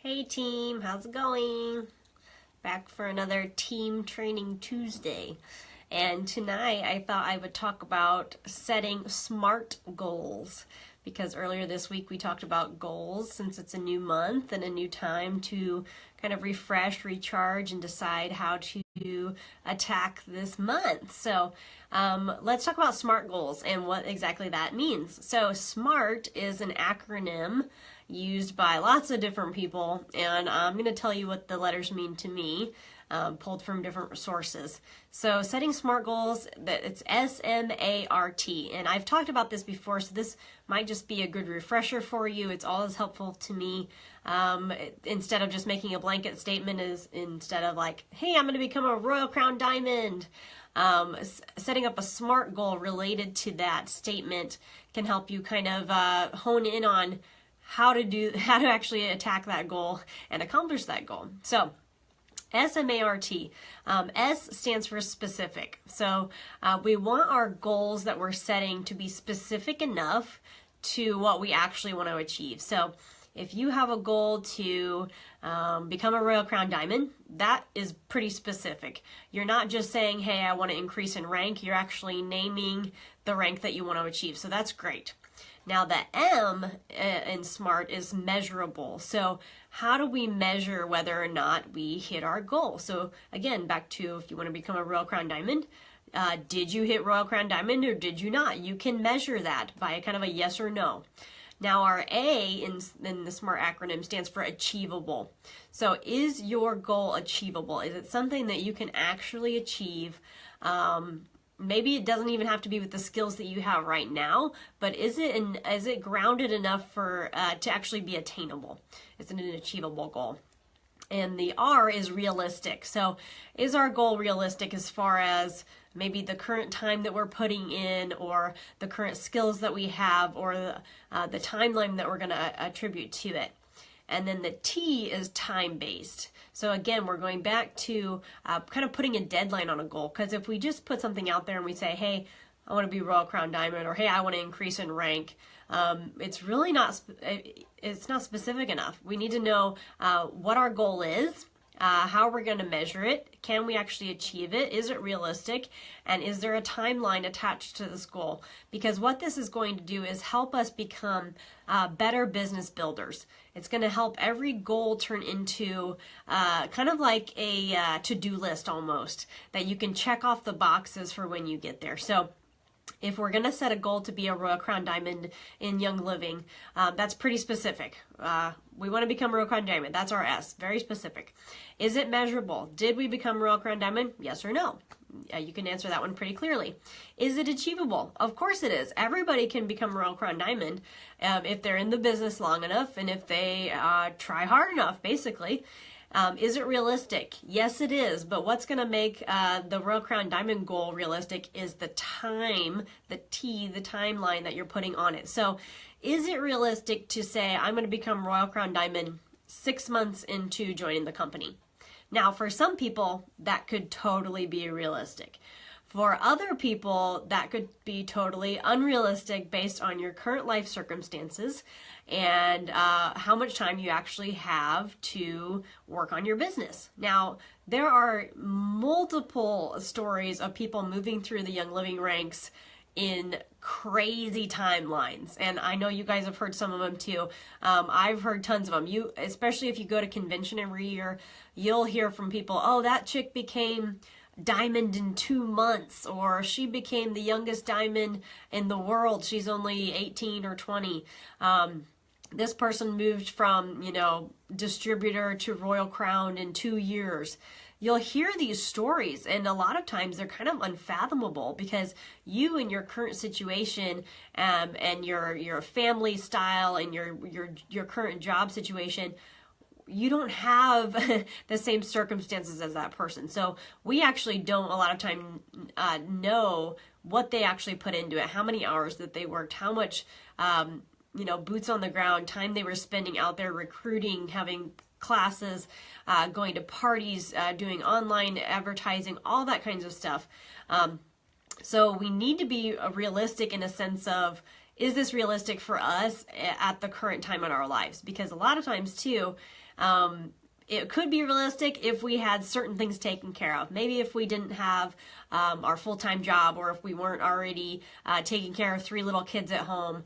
Hey team, how's it going? Back for another Team Training Tuesday. And tonight I thought I would talk about setting SMART goals, because earlier this week we talked about goals since it's a new month and a new time to kind of refresh, recharge, and decide how to attack this month. So let's talk about SMART goals and what exactly that means. So SMART is an acronym used by lots of different people, and I'm going to tell you what the letters mean to me, pulled from different sources. So setting SMART goals, it's S-M-A-R-T, and I've talked about this before, so this might just be a good refresher for you. It's always helpful to me. Instead of just making a blanket statement, instead of like, hey, I'm going to become a Royal Crown Diamond, setting up a SMART goal related to that statement can help you kind of hone in on how to actually attack that goal and accomplish that goal. So S-M-A-R-T. S stands for specific. So we want our goals that we're setting to be specific enough to what we actually want to achieve. So if you have a goal to become a Royal Crown Diamond, that is pretty specific. You're not just saying, hey, I want to increase in rank. You're actually naming the rank that you want to achieve. So that's great. Now the M in SMART is measurable. So how do we measure whether or not we hit our goal? So again, back to if you want to become a Royal Crown Diamond, did you hit Royal Crown Diamond or did you not? You can measure that by kind of a yes or no. Now our A in the SMART acronym stands for achievable. So is your goal achievable? Is it something that you can actually achieve? Maybe it doesn't even have to be with the skills that you have right now, but is it grounded enough for to actually be attainable? Is it an achievable goal? And the R is realistic. So is our goal realistic as far as maybe the current time that we're putting in, or the current skills that we have, or the timeline that we're going to attribute to it? And then the T is time-based. So again, we're going back to kind of putting a deadline on a goal, because if we just put something out there and we say, hey, I want to be Royal Crown Diamond, or hey, I want to increase in rank, it's really not, it's not specific enough. We need to know what our goal is, how we're going to measure it, can we actually achieve it, is it realistic, and is there a timeline attached to this goal? Because what this is going to do is help us become better business builders. It's going to help every goal turn into kind of like a to-do list almost, that you can check off the boxes for when you get there. So if we're going to set a goal to be a Royal Crown Diamond in Young Living, that's pretty specific. We want to become Royal Crown Diamond. That's our S. Very specific. Is it measurable? Did we become Royal Crown Diamond? Yes or no? You can answer that one pretty clearly. Is it achievable? Of course it is. Everybody can become Royal Crown Diamond if they're in the business long enough and if they try hard enough, basically. Is it realistic? Yes, it is. But what's going to make the Royal Crown Diamond goal realistic is the time, the T, the timeline that you're putting on it. So is it realistic to say, I'm going to become Royal Crown Diamond 6 months into joining the company? Now, for some people, that could totally be realistic. For other people, that could be totally unrealistic based on your current life circumstances and how much time you actually have to work on your business. Now, there are multiple stories of people moving through the Young Living ranks in crazy timelines, and I know you guys have heard some of them too. I've heard tons of them. Especially if you go to convention every year, you'll hear from people, oh, that chick became diamond in 2 months, or she became the youngest diamond in the world. She's only 18 or 20. This person moved from, distributor to Royal Crown in 2 years. You'll hear these stories, and a lot of times they're kind of unfathomable because you and your current situation and your family style and your current job situation, you don't have the same circumstances as that person. So we actually don't a lot of time know what they actually put into it, how many hours that they worked, how much boots on the ground time they were spending out there recruiting, having classes, going to parties, doing online advertising, all that kinds of stuff. So we need to be realistic in a sense of, is this realistic for us at the current time in our lives? Because a lot of times too, it could be realistic if we had certain things taken care of. Maybe if we didn't have our full-time job, or if we weren't already taking care of 3 little kids at home.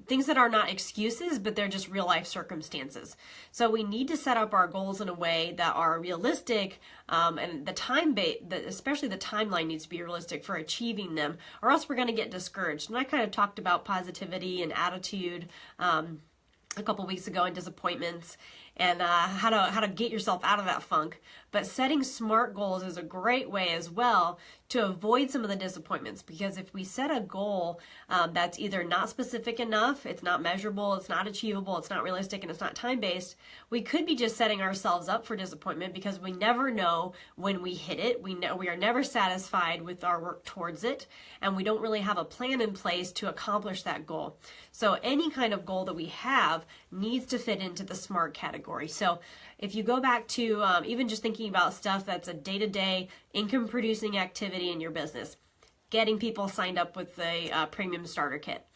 Things that are not excuses, but they're just real life circumstances. So we need to set up our goals in a way that are realistic, and especially the timeline needs to be realistic for achieving them, or else we're going to get discouraged. And I kind of talked about positivity and attitude a couple weeks ago, and disappointments, and how to get yourself out of that funk. But setting SMART goals is a great way as well to avoid some of the disappointments, because if we set a goal that's either not specific enough, it's not measurable, it's not achievable, it's not realistic, and it's not time-based, we could be just setting ourselves up for disappointment, because we never know when we hit it. We are never satisfied with our work towards it, and we don't really have a plan in place to accomplish that goal. So any kind of goal that we have needs to fit into the SMART category. So if you go back to even just thinking about stuff that's a day-to-day income producing activity in your business, getting people signed up with the premium starter kit.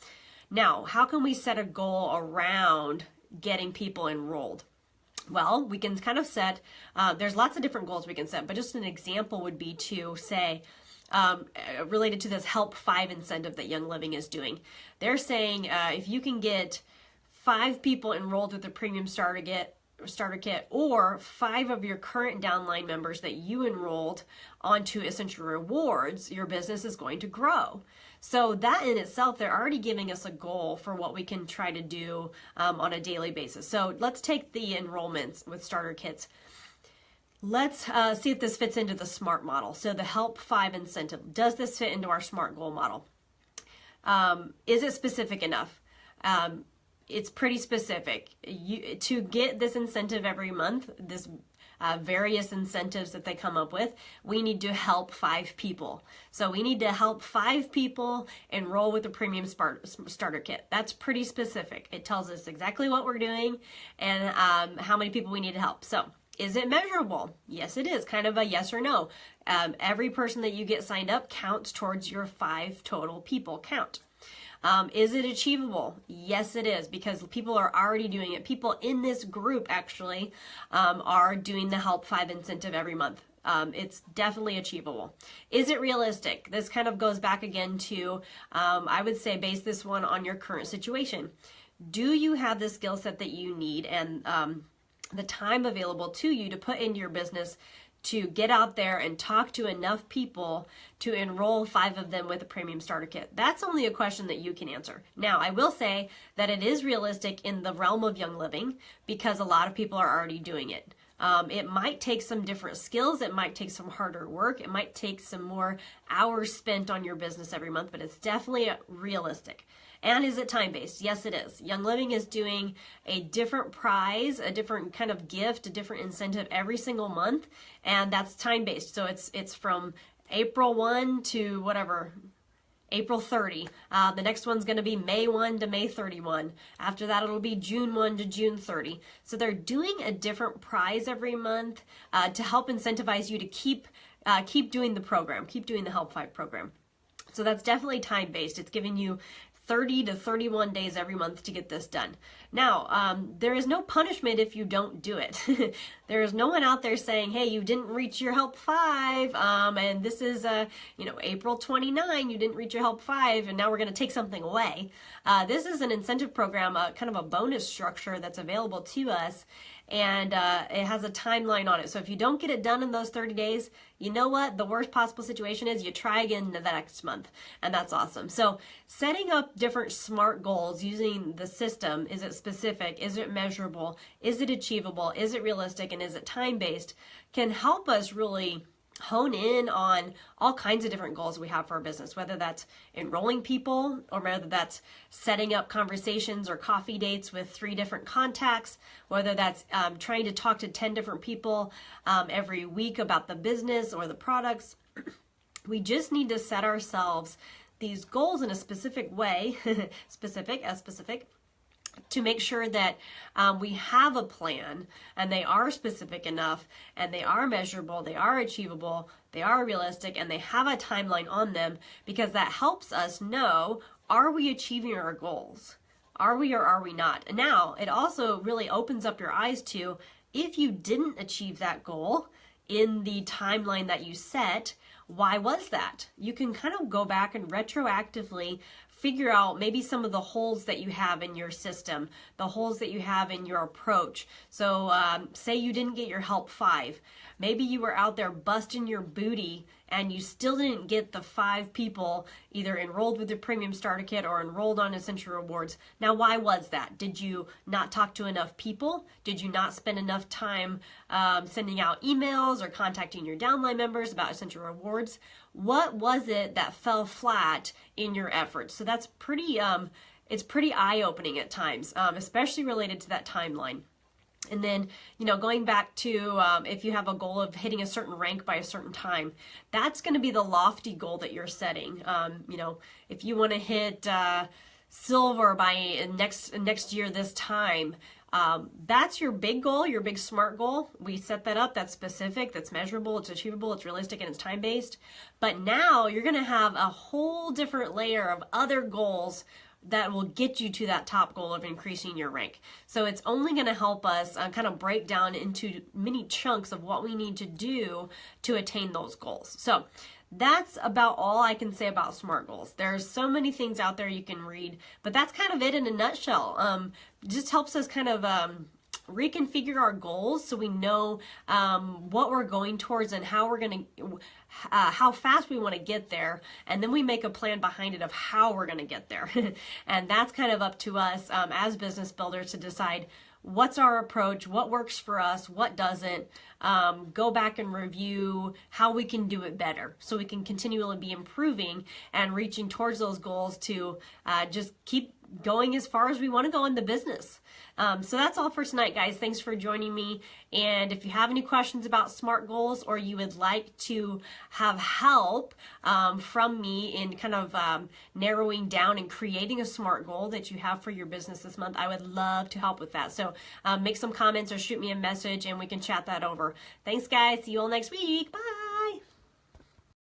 Now, how can we set a goal around getting people enrolled? Well, we can kind of set, there's lots of different goals we can set, but just an example would be to say, related to this Help 5 incentive that Young Living is doing. They're saying if you can get 5 people enrolled with the premium starter kit, or 5 of your current downline members that you enrolled onto Essential Rewards, your business is going to grow. So that in itself, they're already giving us a goal for what we can try to do on a daily basis. So let's take the enrollments with starter kits. Let's see if this fits into the SMART model. So the Help 5 incentive, does this fit into our SMART goal model? Is it specific enough? It's pretty specific. To get this incentive every month, this various incentives that they come up with, we need to help 5 people. So we need to help 5 people enroll with the premium starter kit. That's pretty specific. It tells us exactly what we're doing and how many people we need to help. So is it measurable? Yes, it is. Kind of a yes or no. Every person that you get signed up counts towards your 5 total people count. Is it achievable? Yes, it is, because people are already doing it. People in this group actually are doing the Help 5 incentive every month. It's definitely achievable. Is it realistic? This kind of goes back again to, I would say, base this one on your current situation. Do you have the skill set that you need and the time available to you to put into your business to get out there and talk to enough people to enroll 5 of them with a premium starter kit? That's only a question that you can answer. Now, I will say that it is realistic in the realm of Young Living, because a lot of people are already doing it. It might take some different skills. It might take some harder work. It might take some more hours spent on your business every month, but it's definitely realistic. And is it time-based? Yes, it is. Young Living is doing a different prize, a different kind of gift, a different incentive every single month, and that's time-based. So it's from April 1 to whatever, April 30. The next one's going to be May 1 to May 31. After that, it'll be June 1 to June 30. So they're doing a different prize every month to help incentivize you to keep doing the program, keep doing the Help 5 program. So that's definitely time-based. It's giving you 30 to 31 days every month to get this done. Now, there is no punishment if you don't do it. There is no one out there saying, hey, you didn't reach your Help 5, and this is, April 29, you didn't reach your Help 5, and now we're going to take something away. This is an incentive program, kind of a bonus structure that's available to us, and it has a timeline on it. So if you don't get it done in those 30 days, you know what? The worst possible situation is you try again the next month, and that's awesome. So setting up different SMART goals using the system, is it specific? Is it measurable? Is it achievable? Is it realistic? And is it time-based? Can help us really hone in on all kinds of different goals we have for our business, whether that's enrolling people or whether that's setting up conversations or coffee dates with 3 different contacts, whether that's trying to talk to 10 different people every week about the business or the products. We just need to set ourselves these goals in a specific way, specific, to make sure that we have a plan and they are specific enough and they are measurable, they are achievable, they are realistic, and they have a timeline on them, because that helps us know, are we achieving our goals? Are we or are we not? And now it also really opens up your eyes to, if you didn't achieve that goal in the timeline that you set, why was that? You can kind of go back and retroactively figure out maybe some of the holes that you have in your system, the holes that you have in your approach. So say you didn't get your help 5. Maybe you were out there busting your booty and you still didn't get the 5 people either enrolled with the Premium Starter Kit or enrolled on Essential Rewards. Now, why was that? Did you not talk to enough people? Did you not spend enough time sending out emails or contacting your downline members about Essential Rewards? What was it that fell flat in your efforts? So that's pretty, it's pretty eye-opening at times, especially related to that timeline. And then, going back to if you have a goal of hitting a certain rank by a certain time, that's going to be the lofty goal that you're setting. If you want to hit silver by next year this time, that's your big goal, your big SMART goal. We set that up. That's specific, that's measurable, it's achievable, it's realistic, and it's time-based. But now you're going to have a whole different layer of other goals that will get you to that top goal of increasing your rank. So it's only going to help us kind of break down into many chunks of what we need to do to attain those goals. So that's about all I can say about SMART goals. There's so many things out there you can read, but that's kind of it in a nutshell. Just helps us kind of reconfigure our goals so we know what we're going towards and how we're going to how fast we want to get there, and then we make a plan behind it of how we're going to get there. And that's kind of up to us as business builders to decide what's our approach, what works for us, what doesn't. Go back and review how we can do it better so we can continually be improving and reaching towards those goals to just keep going as far as we want to go in the business. So that's all for tonight, guys. Thanks for joining me. And if you have any questions about SMART goals, or you would like to have help from me in kind of narrowing down and creating a SMART goal that you have for your business this month, I would love to help with that. So make some comments or shoot me a message and we can chat that over. Thanks, guys. See you all next week. Bye.